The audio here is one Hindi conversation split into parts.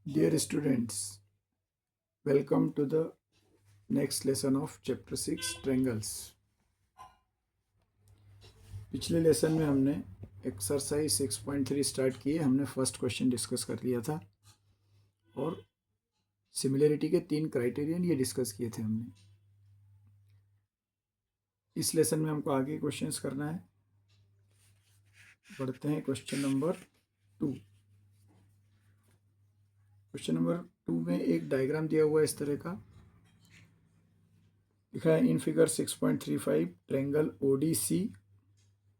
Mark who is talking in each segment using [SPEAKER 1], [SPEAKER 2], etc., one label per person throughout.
[SPEAKER 1] Dear students, welcome to the next lesson of chapter 6 triangles. पिछले लेसन में हमने एक्सरसाइज 6.3 स्टार्ट किए। हमने फर्स्ट क्वेश्चन डिस्कस कर लिया था और सिमिलरिटी के 3 क्राइटेरियन ये डिस्कस किए थे हमने। इस लेसन में हमको आगे क्वेश्चंस करना है। पढ़ते हैं क्वेश्चन नंबर 2। क्वेश्चन नंबर 2 में एक डायग्राम दिया हुआ है इस तरह का, लिखा है in figure 6.35 triangle ODC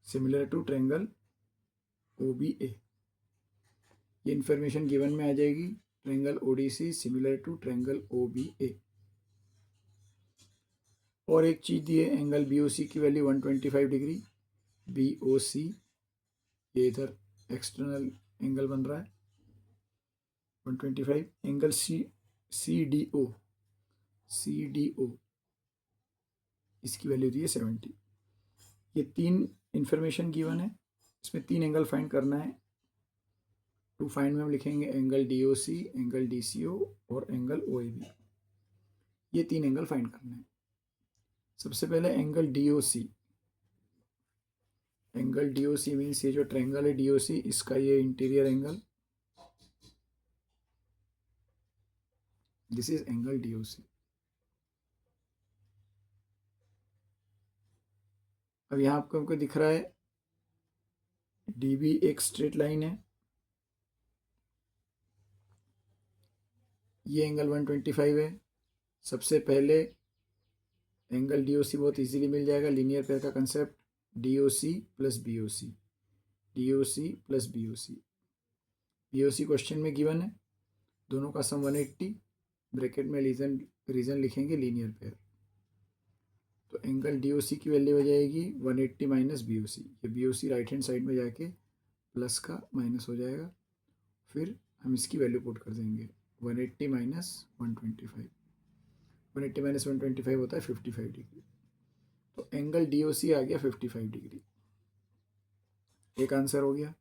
[SPEAKER 1] similar to triangle OBA। ये इन्फॉर्मेशन गिवन में आ जाएगी। Triangle ODC similar to triangle OBA। और एक चीज़ दी है, एंगल BOC की वैल्यू 125 डिग्री। BOC ये इधर एक्सटर्नल एंगल बन रहा है 125। एंगल CDO इसकी वैल्यू दी है 70। ये 3 इन्फॉर्मेशन गिवन है, इसमें 3 एंगल फाइंड करना है। टू फाइंड में हम लिखेंगे एंगल DOC, एंगल DCO और एंगल OAB। ये 3 एंगल फाइंड करना है। सबसे पहले angle DOC। Angle DOC means ये जो ट्रायंगल है DOC, इसका ये interior angle, this is angle DOC। अब यहाँ आपको हमको दिख रहा है DB एक स्ट्रेट लाइन है, ये एंगल 125 है। सबसे पहले एंगल DOC बहुत इजीली मिल जाएगा, लीनियर पेयर का concept, DOC plus BOC, DOC plus BOC। BOC question में गिवन है, दोनों का सम 180, ब्रैकेट में रीजन लिखेंगे लीनियर पेयर। तो एंगल DOC की वैल्यू हो जाएगी 180 माइनस BOC। ये BOC राइट हैंड साइड में जाके प्लस का माइनस हो जाएगा, फिर हम इसकी वैल्यू पुट कर देंगे 180 माइनस 125। 180 माइनस 125 होता है 55 डिग्री। तो एंगल DOC आ गया 55 डिग्री। एक आंसर हो गया।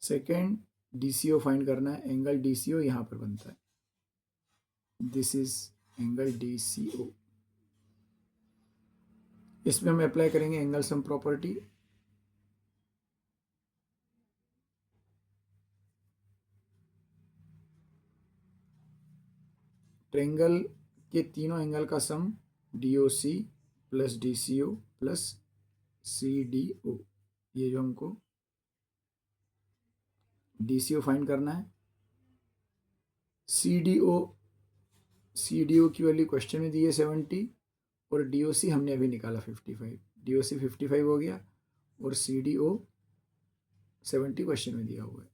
[SPEAKER 1] सेकेंड DCO फाइंड करना है। एंगल DCO यहाँ पर बनता है, दिस इज एंगल DCO। इसमें हम अप्लाई करेंगे एंगल सम प्रॉपर्टी। ट्रायंगल के तीनों एंगल का सम DOC plus DCO plus CDO। ये जो हमको DCO फाइंड करना है। CDO की वैल्यू क्वेश्चन में दी है 70 और DOC हमने अभी निकाला 55। DOC 55 हो गया और CDO 70 क्वेश्चन में दिया हुआ है।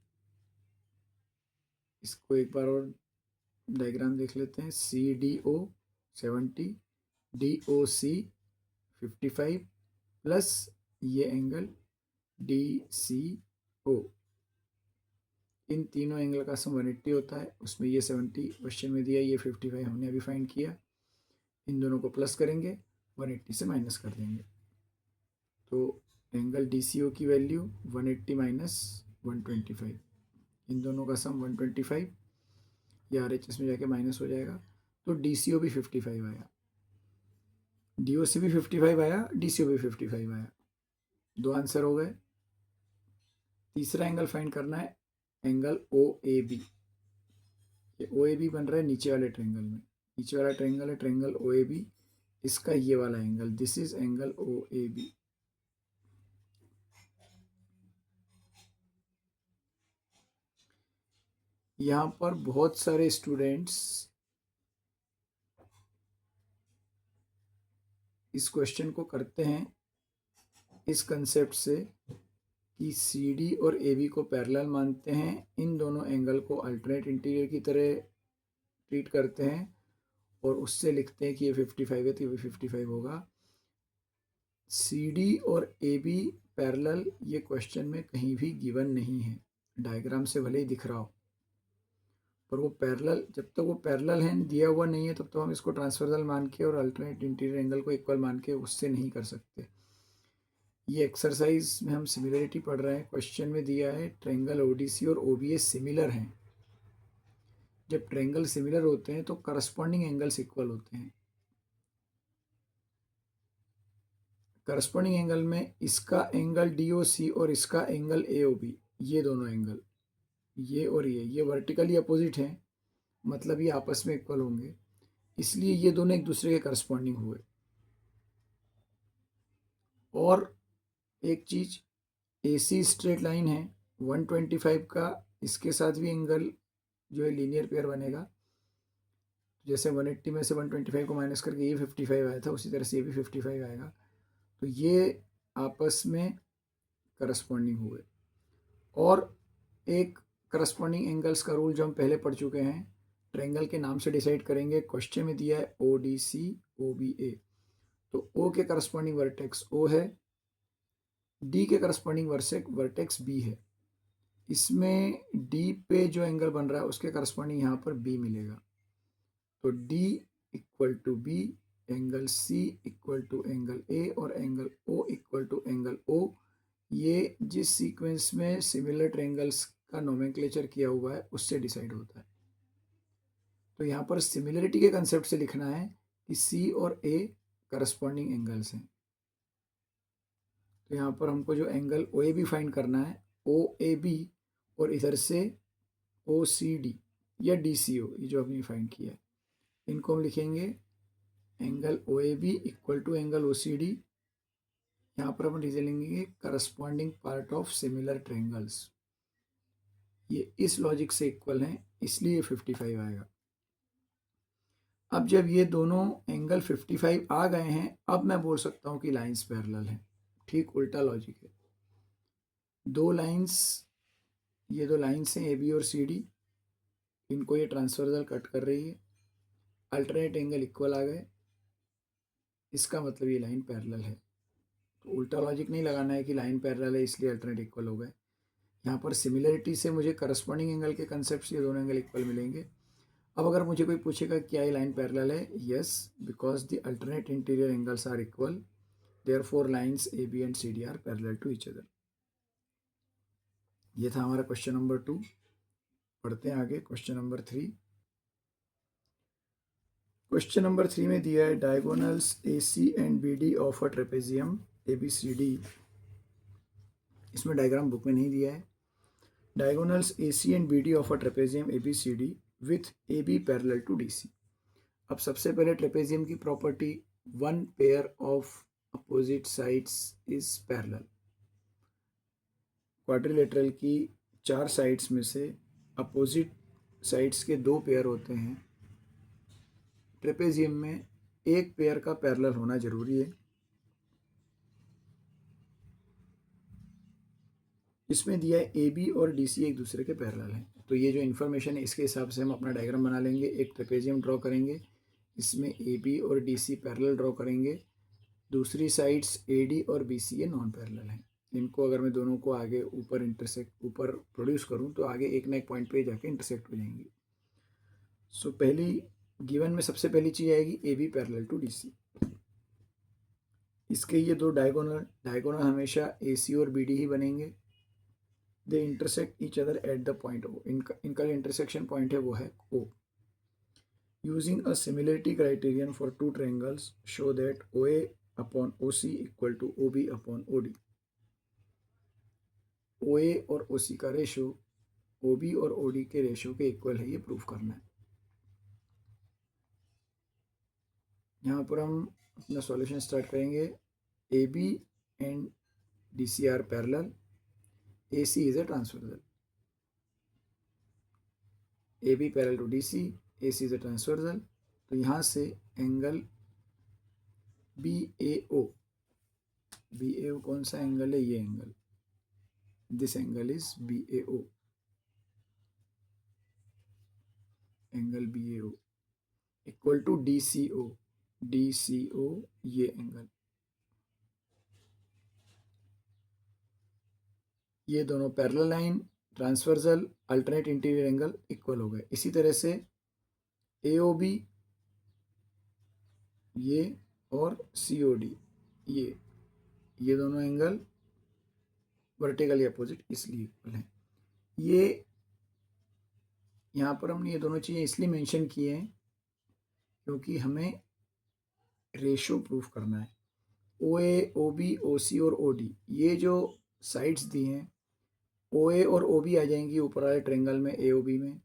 [SPEAKER 1] इसको एक बार और डायग्राम देख लेते हैं। CDO 70, DOC 55 प्लस ये एंगल DCO। इन तीनों एंगल का सम 180 होता है, उसमें ये 70 क्वेश्चन में दिया, ये 55 हमने अभी फाइंड किया। इन दोनों को प्लस करेंगे, 180 से माइनस कर देंगे। तो एंगल DCO की वैल्यू 180 माइनस 125, इन दोनों का सम 125, ये RHS में जाके माइनस हो जाएगा। तो DCO भी 55 आया, DOC भी 55 आया, DCO भी 55 आया। 2 आंसर हो गए। तीसरा एंगल फाइंड करना है, एंगल OAB। ये OAB बन रहा है नीचे वाले ट्रायंगल में, नीचे वाला ट्रायंगल है ट्रायंगल OAB, इसका ये वाला angle, this is angle OAB। यहाँ पर बहुत सारे स्टूडेंट्स इस क्वेश्चन को करते हैं इस कंसेप्ट से कि CD और AB को पैरेलल मानते हैं, इन दोनों एंगल को अल्टरनेट इंटीरियर की तरह ट्रीट करते हैं और उससे लिखते हैं कि ये 55 है तो ये 55 होगा। CD और AB पैरेलल ये क्वेश्चन में कहीं भी गिवन नहीं है, डायग्राम से भले ही दिख रहा हो, पर वो पैरेलल, जब तक वो पैरेलल है दिया हुआ नहीं है तब तो हम इसको ट्रांसवर्सल मान के और अल्टरनेट इंटीरियर एंगल को इक्वल मान के उससे नहीं कर सकते। ये एक्सरसाइज में हम सिमिलरिटी पढ़ रहे हैं। क्वेश्चन में दिया है ट्रायंगल ODC और OBA सिमिलर हैं, जब ट्रायंगल सिमिलर होते हैं तो करस्पॉन्डिंग एंगल्स इक्वल होते हैं। करस्पॉन्डिंग एंगल में इसका एंगल DOC और इसका एंगल AOB, ये दोनों एंगल, ये और ये वर्टिकली अपोजिट हैं, मतलब ये आपस में इक्वल होंगे, इसलिए ये दोनों एक दूसरे के करस्पॉन्डिंग हुए। और एक चीज, AC स्ट्रेट लाइन है 125 का, इसके साथ भी एंगल जो है लीनियर पेयर बनेगा। जैसे 180 में से 125 को माइनस करके ये 55 आया था, उसी तरह से ये भी 55 आएगा। तो ये आपस में करस्पॉन्डिंग हुए। और एक करस्पॉन्डिंग एंगल्स का रूल जो हम पहले पढ़ चुके हैं, ट्रायंगल के नाम से डिसाइड करेंगे। क्वेश्चन में दिया है ODC OBA, तो O के करस्पॉन्डिंग वर्टेक्स O है, D के करस्पॉन्डिंग वर्टेक्स B है। इसमें D पे जो एंगल बन रहा है उसके करस्पॉन्डिंग यहाँ पर B मिलेगा। तो D equal to B, angle C equal to angle A और angle O equal to angle O। ये जिस सीक्वेंस में सिमिलर ट्रायंगल्स का नोमेनक्लेचर किया हुआ है उससे डिसाइड होता है। तो यहाँ पर सिमिलरिटी के कंसेप्ट से लिखना है कि C और A करस्पॉन्डिंग एंगल्स हैं। तो यहाँ पर हमको जो एंगल OAB फाइंड करना है, OAB और इधर से OCD या DCO, ये जो हमने फाइंड किया है, इनको हम लिखेंगे angle OAB equal to angle OCD। यहाँ पर हम रीजन लेंगे corresponding part of similar triangles, ये इस लॉजिक से इक्वल हैं, इसलिए 55 आएगा। अब जब ये दोनों एंगल 55 आ गए हैं, अब मैं बोल सकता हूँ कि लाइंस पैरेलल हैं। ठीक उल्टा लॉजिक है। दो लाइंस, ये दो लाइंस हैं AB और CD, इनको ये ट्रांसवर्सल कट कर रही है, अल्टरनेट एंगल इक्वल आ गए, इसका मतलब ये लाइन पैरेलल है। तो उल्टा लॉजिक नहीं लगाना है कि लाइन पैरेलल है इसलिए अल्टरनेट इक्वल हो गए। यहाँ पर सिमिलरिटी से मुझे करस्पॉन्डिंग एंगल के कंसेप्ट से ये दोनों एंगल इक्वल मिलेंगे। अब अगर मुझे कोई पूछेगा क्या ये लाइन पैरेलल है, yes, because the alternate interior angles are equal, therefore lines AB and CD are parallel to each other. ये था हमारा क्वेश्चन नंबर 2। पढ़ते हैं आगे क्वेश्चन नंबर 3। क्वेश्चन नंबर 3 में दिया है diagonals AC and BD of a trapezium ABCD। इसमें डायग्राम बुक में नहीं दिया है। Diagonals AC and BD of a trapezium ABCD with AB parallel to DC। अब सबसे पहले ट्रेपेजियम की property, one pair of opposite sides is parallel. Quadrilateral की 4 साइड्स में से अपोजिट साइड्स के 2 पेयर होते हैं। ट्रेपेजियम में एक पेयर का पैरेलल होना जरूरी है। इसमें दिया है AB और DC एक दूसरे के पैरेलल हैं। तो ये जो इन्फॉर्मेशन है इसके हिसाब से हम अपना डायग्राम बना लेंगे। एक ट्रेपेजियम ड्रॉ करेंगे, इसमें AB और DC पैरेलल ड्रॉ करेंगे। दूसरी साइड्स AD और BC ये नॉन पैरेलल हैं। इनको अगर मैं दोनों को आगे ऊपर प्रोड्यूस करूं तो आगे एक ना एक पॉइंट पे जाके इंटरसेक्ट हो जाएंगी। सो पहली गिवन में सबसे पहली चीज आएगी AB पैरेलल टू DC। इसके ये दो डायगोनल हमेशा AC और BD ही बनेंगे। They intersect each other at the point O। इनका जो इंटरसेक्शन पॉइंट है वो है O। Using a similarity criterion for two triangles show that OA upon OC equal to OB upon OD। OA और OC का रेशो OB और OD के रेशो के इक्वल है, ये प्रूफ करना है। यहाँ पर हम अपना सॉल्यूशन स्टार्ट करेंगे। AB and DC are parallel, AC is a transversal. AB parallel to DC, AC is a transversal. तो यहाँ से एंगल BAO, BAO कौन सा एंगल है, ये angle, this angle is BAO, angle BAO equal to DCO, DCO ये एंगल, ये दोनों parallel line, transversal, alternate interior angle equal हो गए। इसी तरह से AOB ये और COD ये दोनों एंगल वर्टिकली अपोजिट इसलिए इक्वल हैं। ये यहाँ पर हमने ये दोनों चीज़ें इसलिए मेंशन की हैं क्योंकि हमें रेशो प्रूफ करना है। ओ ए, ओ बी, ओ सी और ओ डी, ये जो साइड्स दी हैं, ओ ए और ओ बी आ जाएंगी ऊपर वाले ट्रेंगल में ए ओ बी में,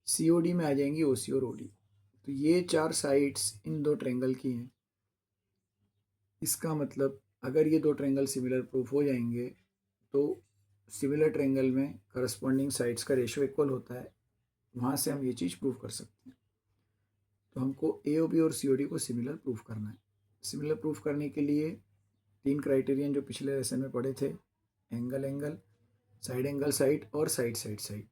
[SPEAKER 1] सी ओ डी में आ जाएंगी ओ सी और ओ डी। तो ये 4 साइड्स इन 2 ट्रेंगल की हैं। इसका मतलब अगर ये 2 ट्रेंगल सिमिलर प्रूफ हो जाएंगे तो सिमिलर ट्रेंगल में करस्पॉन्डिंग साइड्स का रेशो इक्वल होता है, वहाँ से हम ये चीज़ प्रूव कर सकते हैं। तो हमको ए ओ बी और सी ओ डी को सिमिलर प्रूफ करना है। सिमिलर प्रूफ करने के लिए 3 क्राइटेरियन जो पिछले लेसन में पढ़े थे, angle angle, side angle side और साइड साइड साइड,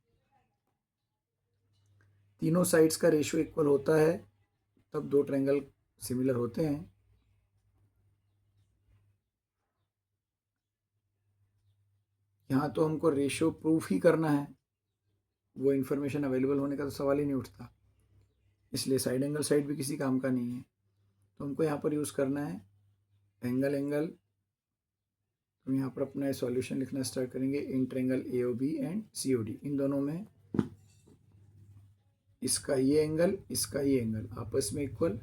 [SPEAKER 1] तीनों साइड्स का रेशो इक्वल होता है तब 2 ट्रायंगल सिमिलर होते हैं। यहाँ तो हमको रेशो प्रूफ ही करना है, वो इन्फॉर्मेशन अवेलेबल होने का तो सवाल ही नहीं उठता, इसलिए साइड एंगल साइड भी किसी काम का नहीं है। तो हमको यहाँ पर यूज़ करना है एंगल एंगल। तो यहाँ पर अपना सॉल्यूशन लिखना स्टार्ट करेंगे। In triangle A O B and C O D, इन दोनों में इसका ये एंगल, इसका ये एंगल आपस में इक्वल,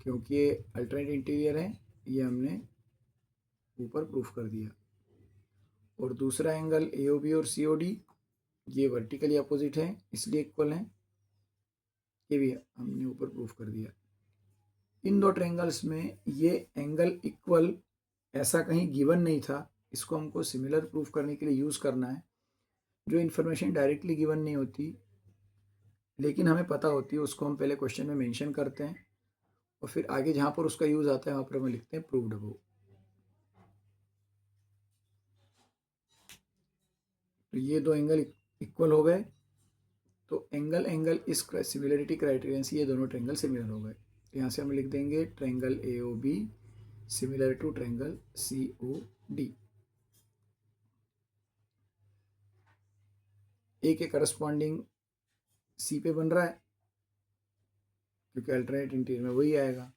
[SPEAKER 1] क्योंकि ये अल्टरनेट इंटीरियर है, ये हमने ऊपर प्रूफ कर दिया। और दूसरा एंगल ए ओ बी और सी ओ डी, ये वर्टिकली अपोजिट है इसलिए इक्वल है, ये भी हमने ऊपर प्रूफ कर दिया। इन 2 ट्रायंगल्स में ये एंगल इक्वल ऐसा कहीं गिवन नहीं था, इसको हमको सिमिलर प्रूफ करने के लिए यूज़ करना है। जो इन्फॉर्मेशन डायरेक्टली गिवन नहीं होती लेकिन हमें पता होती है, उसको हम पहले क्वेश्चन में मेंशन करते हैं और फिर आगे जहाँ पर उसका यूज़ आता है वहाँ पर हम लिखते हैं प्रूव्ड अबव। तो ये 2 एंगल इक्वल हो गए, तो एंगल एंगल इस सिमिलरिटी क्राइटेरियन से ये दोनों ट्रायंगल सिमिलर हो गए। तो यहाँ से हम लिख देंगे triangle A O B similar to triangle C O D. A के करस्पॉन्डिंग सी पे बन रहा है क्योंकि अल्टरनेट इंटीरियर में वही आएगा।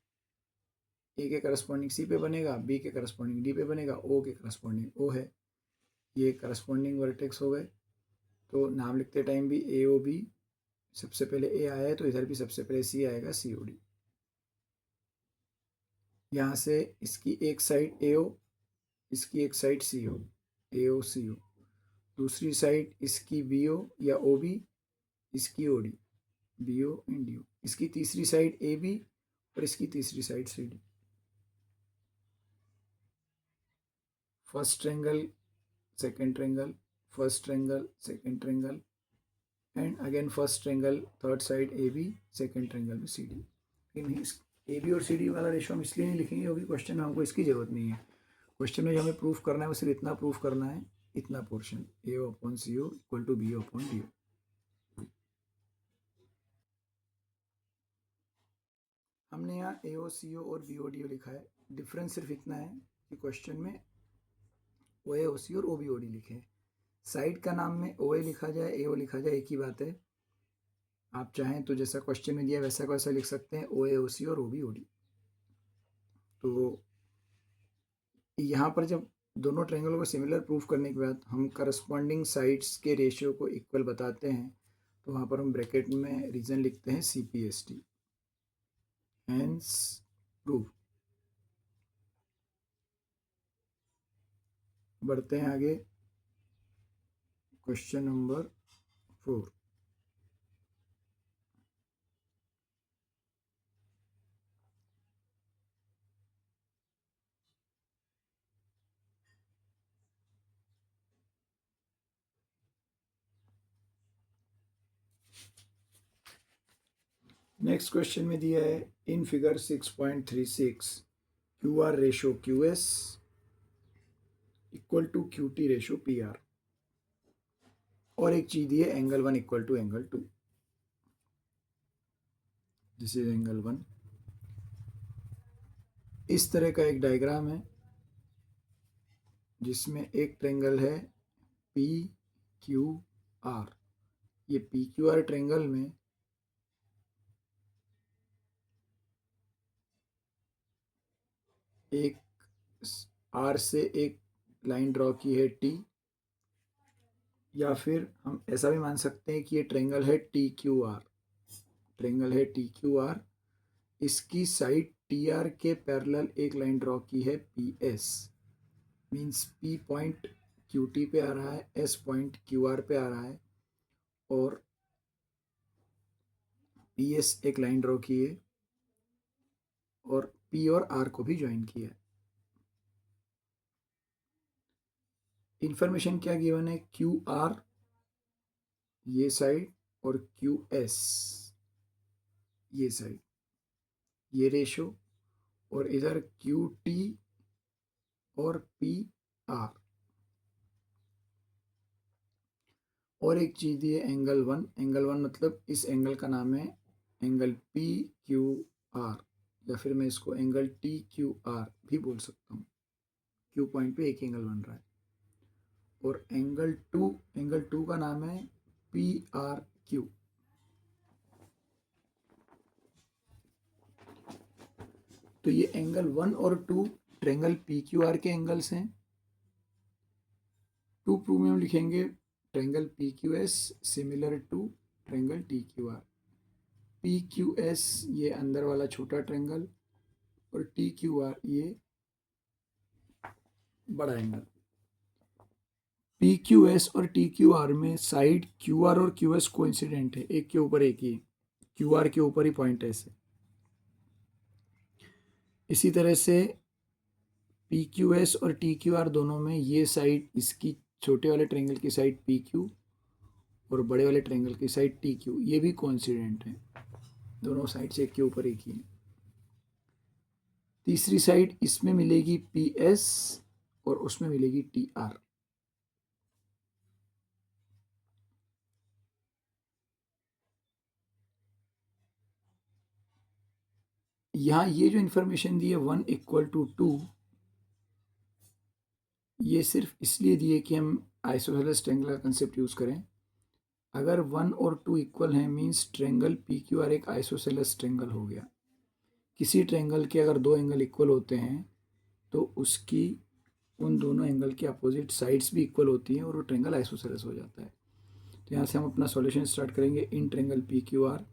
[SPEAKER 1] ए के करस्पॉन्डिंग सी पे बनेगा, बी के करस्पॉन्डिंग डी पे बनेगा, ओ के करस्पॉन्डिंग ओ है। ये करस्पॉन्डिंग वर्टेक्स हो गए। तो नाम लिखते टाइम भी ए ओ बी, सबसे पहले ए आया है तो इधर भी सबसे पहले सी आएगा, सी ओ डी। यहाँ से इसकी एक साइड ए ओ, इसकी एक साइड सी ओ, ए ओ सी ओ, दूसरी साइड इसकी बी ओ या ओ बी, इसकी O D, B O and D O, इसकी तीसरी साइड ए बी और इसकी तीसरी side C D. First triangle, second triangle, first triangle, second triangle and again first triangle, third side A B, second triangle में सी डी। लेकिन ए बी और सी डी वाला रेशो हम इसलिए नहीं लिखेंगे क्योंकि क्वेश्चन में हमको इसकी ज़रूरत नहीं है। क्वेश्चन में जो हमें प्रूफ करना है वो सिर्फ इतना प्रूफ करना है, इतना portion A O upon C O equal to B O upon D O. हमने यहाँ ए ओ सी ओ और बी ओ डी ओ लिखा है, डिफरेंस सिर्फ इतना है कि क्वेश्चन में ओ ए ओ सी और ओ बी ओ डी लिखे हैं। साइड का नाम में ओ ए लिखा जाए, ए ओ लिखा जाए, एक ही बात है। आप चाहें तो जैसा क्वेश्चन में दिया वैसा वैसा लिख सकते हैं, ओ ए ओ सी और ओ बी ओ डी। तो यहाँ पर जब दोनों ट्रायंगलों को सिमिलर प्रूफ करने के बाद हम करस्पॉन्डिंग साइड्स के रेशियो को इक्वल बताते हैं, तो वहाँ पर हम ब्रैकेट में रीजन लिखते हैं C P S T, hence prove. बढ़ते हैं आगे, क्वेश्चन नंबर 4। नेक्स्ट क्वेश्चन में दिया है in figure 6.36 Q R ratio Q S equal to Q T ratio P R, और एक चीज दी है angle 1 equal to angle 2। This is angle 1। इस तरह का एक डायग्राम है जिसमें एक ट्रायंगल है पी क्यू आर। ये पी क्यू आर ट्रायंगल में एक आर से एक लाइन ड्रॉ की है टी, या फिर हम ऐसा भी मान सकते हैं कि ये ट्रेंगल है टी क्यू आर, ट्रेंगल है टी क्यू आर, इसकी साइड टी आर के पैरेलल एक लाइन ड्रॉ की है P S, means P point Q T पे आ रहा है, एस पॉइंट क्यू आर पे आ रहा है, और पी एस एक लाइन ड्रॉ की है और पी और आर को भी ज्वाइन किया है। इंफॉर्मेशन क्या गिवन है, क्यू आर ये साइड और क्यू एस ये साइड, ये रेशो, और इधर क्यू टी और पी आर, और एक चीज दी है एंगल वन, एंगल वन मतलब इस एंगल का नाम है एंगल पी क्यू आर, या फिर मैं इसको एंगल टी क्यू आर भी बोल सकता हूँ, क्यू पॉइंट पे एक एंगल बन रहा है, और एंगल टू का नाम है पी आर क्यू। तो ये एंगल वन और two triangle P Q R के एंगल्स हैं। टू प्रूव में हम लिखेंगे triangle P Q S similar to triangle T Q R. P Q S ये अंदर वाला छोटा ट्रेंगल, और टी क्यू आर ये बड़ा एंगल। पी क्यू एस और टी क्यू आर में साइड क्यू आर और क्यू एस कोइंसिडेंट है, एक के ऊपर एक ही, क्यू आर के ऊपर ही पॉइंट है ऐसे। इसी तरह से पी क्यू एस और टी क्यू आर दोनों में ये साइड, इसकी छोटे वाले ट्रेंगल की साइड पी क्यू और बड़े वाले ट्रेंगल की साइड टी क्यू, ये भी कोइंसिडेंट है, दोनों साइड से एक के ऊपर एक ही है। तीसरी साइड इसमें मिलेगी पी एस और उसमें मिलेगी टी आर। यहाँ ये जो इंफॉर्मेशन दी है 1 = 2, ये सिर्फ इसलिए दी है कि हम आइसोसेलेस ट्रेंगल का कंसेप्ट यूज करें। अगर 1 और 2 इक्वल हैं means triangle P Q are एक आइसोसेलेस ट्रेंगल हो गया। किसी ट्रेंगल के अगर दो एंगल इक्वल होते हैं तो उसकी उन दोनों एंगल की अपोजिट साइड्स भी इक्वल होती हैं और वो ट्रेंगल आइसोसेलेस हो जाता है। तो यहाँ से हम अपना सॉल्यूशन स्टार्ट करेंगे। इन triangle P Q R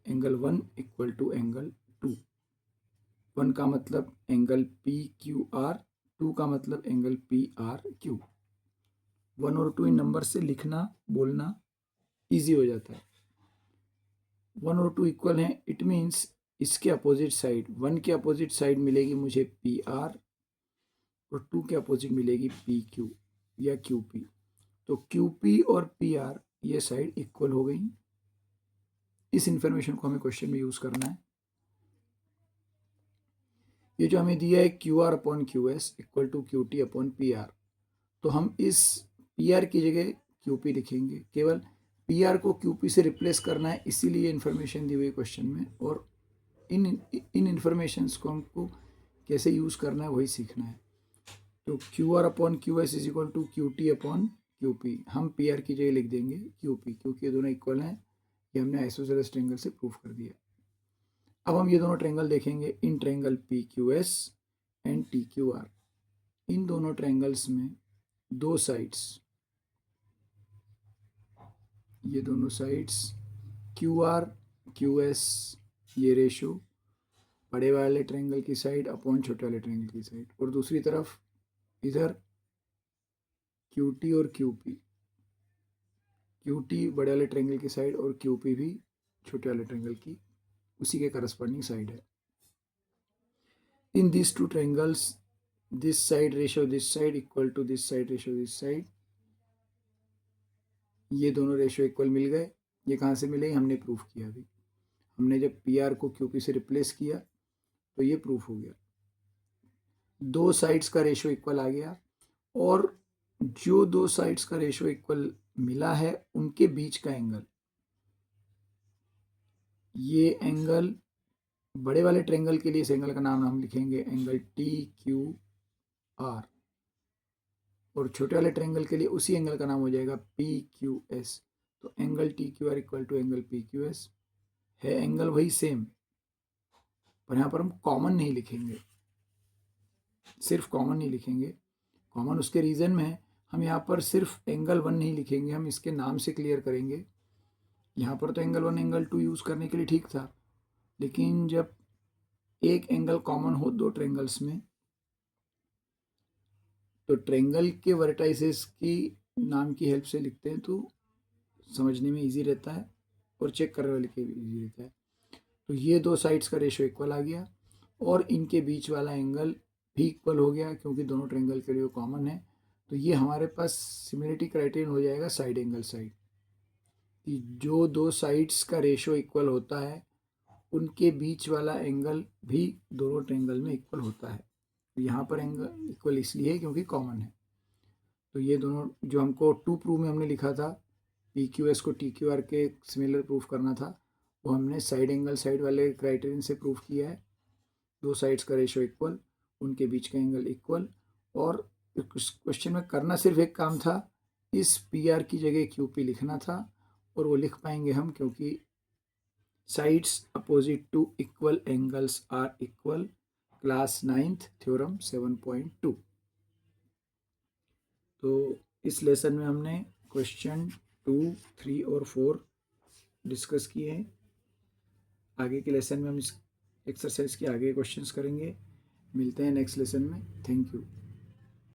[SPEAKER 1] angle 1 = angle 2। 1 का मतलब एंगल पी क्यू आर, 2 का मतलब एंगल पी आर क्यू। 1 और 2 इन नंबर से लिखना बोलना ईजी हो जाता है। 1 और 2 इक्वल हैं, इट मीन्स इसके अपोजिट साइड, 1 के अपोजिट साइड मिलेगी मुझे पी आर और 2 के अपोजिट मिलेगी पी क्यू या क्यू पी। तो क्यू पी और पी आर ये साइड इक्वल हो गई। इस इंफॉर्मेशन को हमें क्वेश्चन में यूज करना है। ये जो हमें दिया है Q R upon Q S equal to Q T upon P R, तो हम इस पी आर की जगह क्यू पी लिखेंगे। केवल पी आर को क्यू पी से रिप्लेस करना है, इसीलिए इन्फॉर्मेशन दी हुई क्वेश्चन में, और इन इन्फॉर्मेशंस को हमको कैसे यूज़ करना है वही सीखना है। तो Q R upon Q S is equal to Q T upon Q P. हम पी आर की जगह लिख देंगे क्यू पी, क्योंकि ये दोनों इक्वल हैं। ये हमने आइसोसेलेस ट्रेंगल से प्रूव कर दिया। अब हम ये दोनों ट्रेंगल देखेंगे, in triangle P Q S and T Q R. इन दोनों ट्रेंगल्स में दो साइड्स, ये दोनों sides Q R Q S, ये रेशो बड़े वाले ट्रायंगल की साइड अपॉन छोटे वाले ट्रायंगल की साइड, और दूसरी तरफ इधर क्यू टी और क्यू पी, क्यू टी बड़े वाले ट्रायंगल की साइड और क्यू पी भी छोटे वाले ट्रायंगल की उसी के करस्पॉन्डिंग साइड है। In this two triangles this side ratio this side equal to this side ratio this side, ये दोनों रेशो इक्वल मिल गए। ये कहाँ से मिले, हमने प्रूफ किया अभी। हमने जब पी आर को क्यू पी से रिप्लेस किया तो ये प्रूफ हो गया। दो साइड्स का रेशो इक्वल आ गया, और जो दो साइड्स का रेशो इक्वल मिला है उनके बीच का एंगल, ये एंगल बड़े वाले ट्रायंगल के लिए इस एंगल का नाम हम लिखेंगे एंगल टी क्यू आर, और छोटे वाले ट्रायंगल के लिए उसी एंगल का नाम हो जाएगा पी क्यू एस। तो angle T Q R equal to angle P Q S है। एंगल वही सेम, पर यहाँ पर हम कॉमन नहीं लिखेंगे, सिर्फ कॉमन नहीं लिखेंगे। कॉमन उसके रीजन में है, हम यहाँ पर सिर्फ एंगल 1 नहीं लिखेंगे, हम इसके नाम से क्लियर करेंगे। यहाँ पर तो एंगल 1 एंगल 2 यूज़ करने के लिए ठीक था, लेकिन जब एक एंगल कॉमन हो दो ट्रेंगल्स में, तो ट्रेंगल के वर्टाइसेस की नाम की हेल्प से लिखते हैं तो समझने में इजी रहता है और चेक करने वाले के लिए इजी रहता है। तो ये दो साइड्स का रेशो इक्वल आ गया और इनके बीच वाला एंगल भी इक्वल हो गया क्योंकि दोनों ट्रेंगल के लिए कॉमन है। तो ये हमारे पास सिमिलरिटी क्राइटेरियन हो जाएगा साइड एंगल साइड, कि जो दो साइड्स का रेशो इक्वल होता है उनके बीच वाला एंगल भी दोनों ट्रेंगल में इक्वल होता है। तो यहाँ पर एंगल इक्वल इसलिए है क्योंकि कॉमन है। तो ये दोनों जो हमको टू प्रूव में हमने लिखा था, पी क्यू एस को टी क्यू आर के सिमिलर प्रूफ करना था, वो हमने साइड एंगल साइड वाले क्राइटेरियन से प्रूफ किया है। दो साइड्स का रेशो इक्वल, उनके बीच का एंगल इक्वल, और क्वेश्चन में करना सिर्फ एक काम था, इस पी आर की जगह क्यू पी लिखना था, और वो लिख पाएंगे हम क्योंकि sides opposite to equal angles are equal, class 9th theorem 7.2। तो इस लेसन में हमने क्वेश्चन 2, 3 और 4 डिस्कस किए हैं। आगे के लेसन में हम इस एक्सरसाइज के आगे क्वेश्चंस करेंगे। मिलते हैं नेक्स्ट लेसन में। Thank you.